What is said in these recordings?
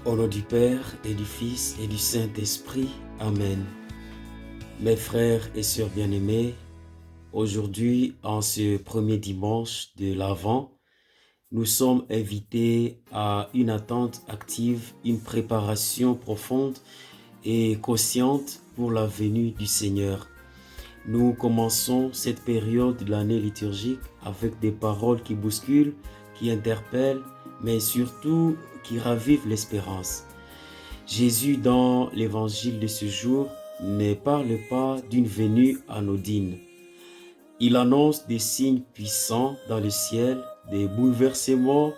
Au nom du Père et du Fils et du Saint-Esprit. Amen. Mes frères et sœurs bien-aimés, aujourd'hui, en ce premier dimanche de l'Avent, nous sommes invités à une attente active, une préparation profonde et consciente pour la venue du Seigneur. Nous commençons cette période de l'année liturgique avec des paroles qui bousculent, qui interpellent, mais surtout qui ravivent l'espérance. Jésus, dans l'évangile de ce jour, ne parle pas d'une venue anodine. Il annonce des signes puissants dans le ciel, des bouleversements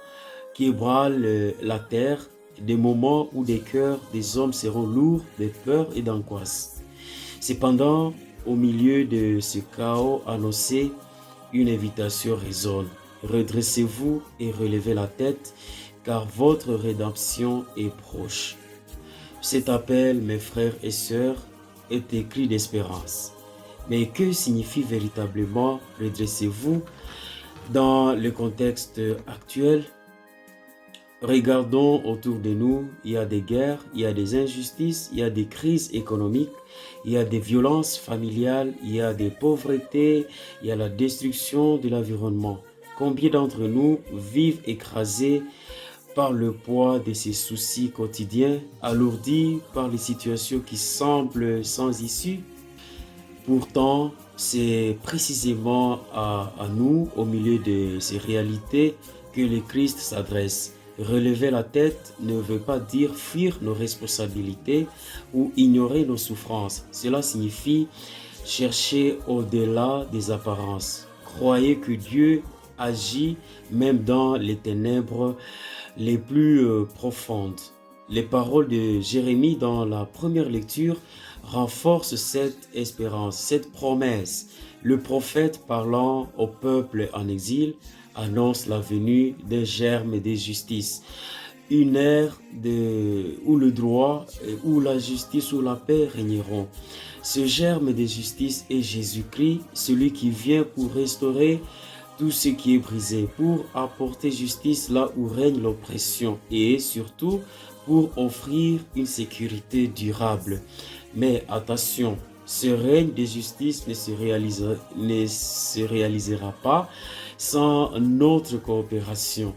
qui ébranlent la terre, des moments où des cœurs des hommes seront lourds de peur et d'angoisse. Cependant, au milieu de ce chaos annoncé, une invitation résonne. Redressez-vous et relevez la tête, car votre rédemption est proche. Cet appel, mes frères et sœurs, est écrit d'espérance. Mais que signifie véritablement redressez-vous dans le contexte actuel? Regardons autour de nous, il y a des guerres, il y a des injustices, il y a des crises économiques, il y a des violences familiales, il y a des pauvretés, il y a la destruction de l'environnement. Combien d'entre nous vivent écrasés par le poids de ces soucis quotidiens, alourdis par les situations qui semblent sans issue? Pourtant, c'est précisément à nous, au milieu de ces réalités, que le Christ s'adresse. Relever la tête ne veut pas dire fuir nos responsabilités ou ignorer nos souffrances. Cela signifie chercher au-delà des apparences. Croyez que Dieu agit même dans les ténèbres les plus profondes. Les paroles de Jérémie dans la première lecture renforcent cette espérance, cette promesse. Le prophète parlant au peuple en exil annonce la venue d'un germe de justice. Une ère où le droit, où la justice, où la paix régneront. Ce germe de justice est Jésus-Christ, celui qui vient pour restaurer tout ce qui est brisé, pour apporter justice là où règne l'oppression et surtout pour offrir une sécurité durable. Mais attention, ce règne de justice ne se réalisera pas sans notre coopération.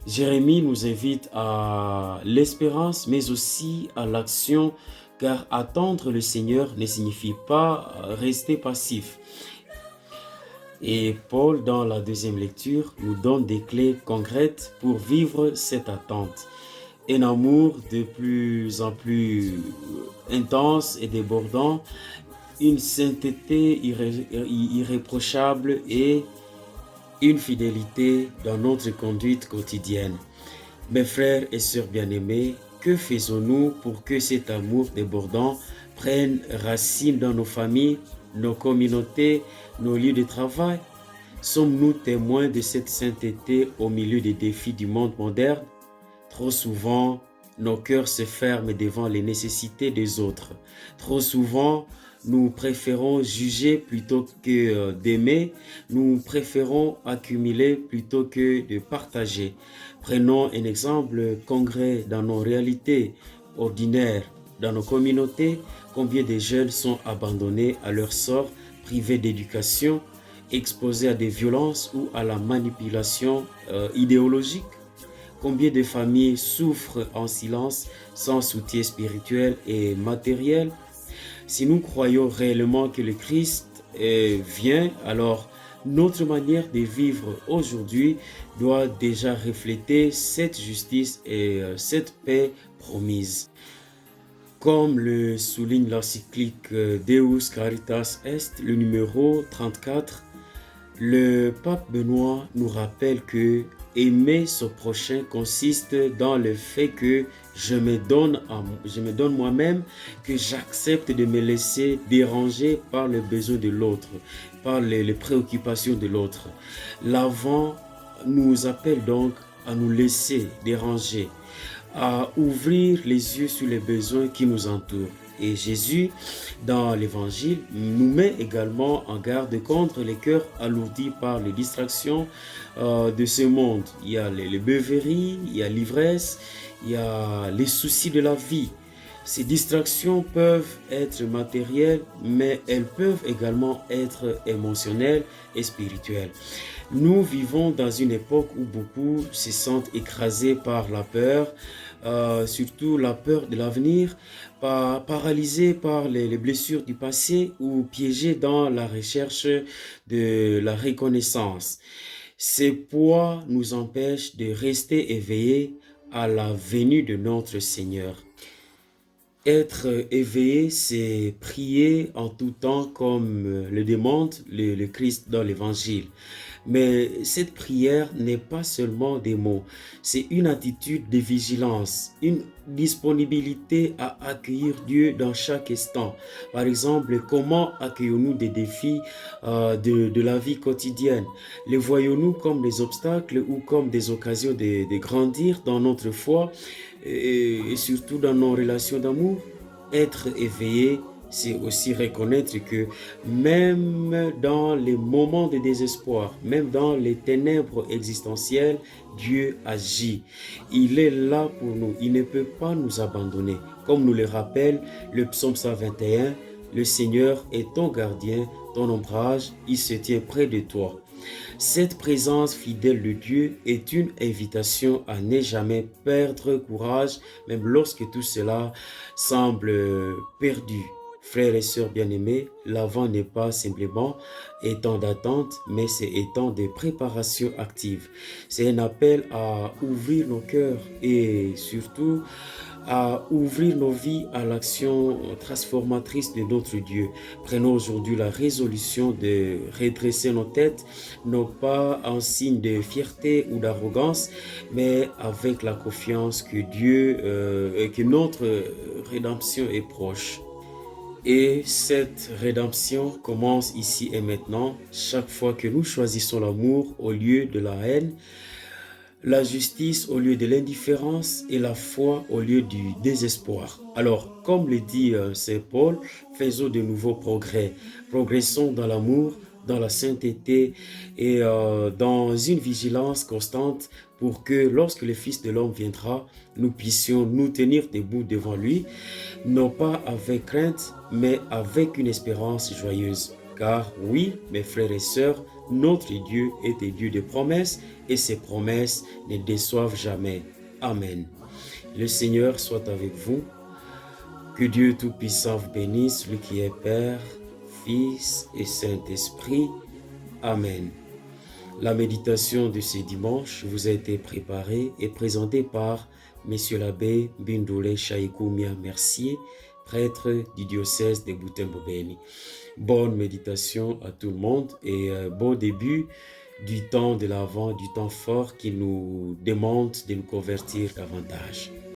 Jérémie nous invite à l'espérance, mais aussi à l'action, car attendre le Seigneur ne signifie pas rester passif. Et Paul, dans la deuxième lecture, nous donne des clés concrètes pour vivre cette attente. Un amour de plus en plus intense et débordant, une sainteté irréprochable et une fidélité dans notre conduite quotidienne. Mes frères et sœurs bien-aimés, que faisons-nous pour que cet amour débordant prenne racine dans nos familles, nos communautés, nos lieux de travail? Sommes-nous témoins de cette sainteté au milieu des défis du monde moderne? Trop souvent, nos cœurs se ferment devant les nécessités des autres. Trop souvent, nous préférons juger plutôt que d'aimer. Nous préférons accumuler plutôt que de partager. Prenons un exemple concret dans nos réalités ordinaires. Dans nos communautés, combien de jeunes sont abandonnés à leur sort, privés d'éducation, exposés à des violences ou à la manipulation idéologique? Combien de familles souffrent en silence, sans soutien spirituel et matériel? Si nous croyons réellement que le Christ vient, alors notre manière de vivre aujourd'hui doit déjà refléter cette justice et cette paix promise. Comme le souligne l'encyclique Deus Caritas Est, le numéro 34, le pape Benoît nous rappelle que aimer son prochain consiste dans le fait que je me donne moi-même, que j'accepte de me laisser déranger par les besoins de l'autre, par les préoccupations de l'autre. L'Avent nous appelle donc à nous laisser déranger, à ouvrir les yeux sur les besoins qui nous entourent. Et Jésus, dans l'Évangile, nous met également en garde contre les cœurs alourdis par les distractions de ce monde. Il y a les beuveries, il y a l'ivresse, il y a les soucis de la vie. Ces distractions peuvent être matérielles, mais elles peuvent également être émotionnelles et spirituelles. Nous vivons dans une époque où beaucoup se sentent écrasés par la peur, surtout la peur de l'avenir, paralysés par les blessures du passé ou piégés dans la recherche de la reconnaissance. Ces poids nous empêchent de rester éveillés à la venue de notre Seigneur. Être éveillé, c'est prier en tout temps comme le demande le Christ dans l'Évangile. Mais cette prière n'est pas seulement des mots, c'est une attitude de vigilance, une disponibilité à accueillir Dieu dans chaque instant. Par exemple, comment accueillons-nous des défis de la vie quotidienne? Les voyons-nous comme des obstacles ou comme des occasions de grandir dans notre foi et surtout dans nos relations d'amour? Être éveillé, c'est aussi reconnaître que même dans les moments de désespoir, même dans les ténèbres existentielles, Dieu agit. Il est là pour nous. Il ne peut pas nous abandonner. Comme nous le rappelle le psaume 121, le Seigneur est ton gardien, ton ombrage, il se tient près de toi. Cette présence fidèle de Dieu est une invitation à ne jamais perdre courage, même lorsque tout cela semble perdu. Frères et sœurs bien-aimés, l'avant n'est pas simplement un temps d'attente, mais c'est un temps de préparation active. C'est un appel à ouvrir nos cœurs et surtout à ouvrir nos vies à l'action transformatrice de notre Dieu. Prenons aujourd'hui la résolution de redresser nos têtes, non pas en signe de fierté ou d'arrogance, mais avec la confiance que que notre rédemption est proche. Et cette rédemption commence ici et maintenant, chaque fois que nous choisissons l'amour au lieu de la haine, la justice au lieu de l'indifférence et la foi au lieu du désespoir. Alors, comme le dit Saint Paul, faisons de nouveaux progrès. Progressons dans l'amour, dans la sainteté et dans une vigilance constante pour que lorsque le Fils de l'homme viendra, nous puissions nous tenir debout devant lui, non pas avec crainte, mais avec une espérance joyeuse. Car oui, mes frères et sœurs, notre Dieu est un Dieu de promesses et ses promesses ne déçoivent jamais. Amen. Le Seigneur soit avec vous. Que Dieu Tout-Puissant vous bénisse, lui qui est Père, Fils et Saint-Esprit. Amen. La méditation de ce dimanche vous a été préparée et présentée par Monsieur l'abbé Bindoulé Chaïkoumia Mercier, prêtre du diocèse de Butembo-Beni. Bonne méditation à tout le monde et bon début du temps de l'Avent, du temps fort qui nous demande de nous convertir davantage.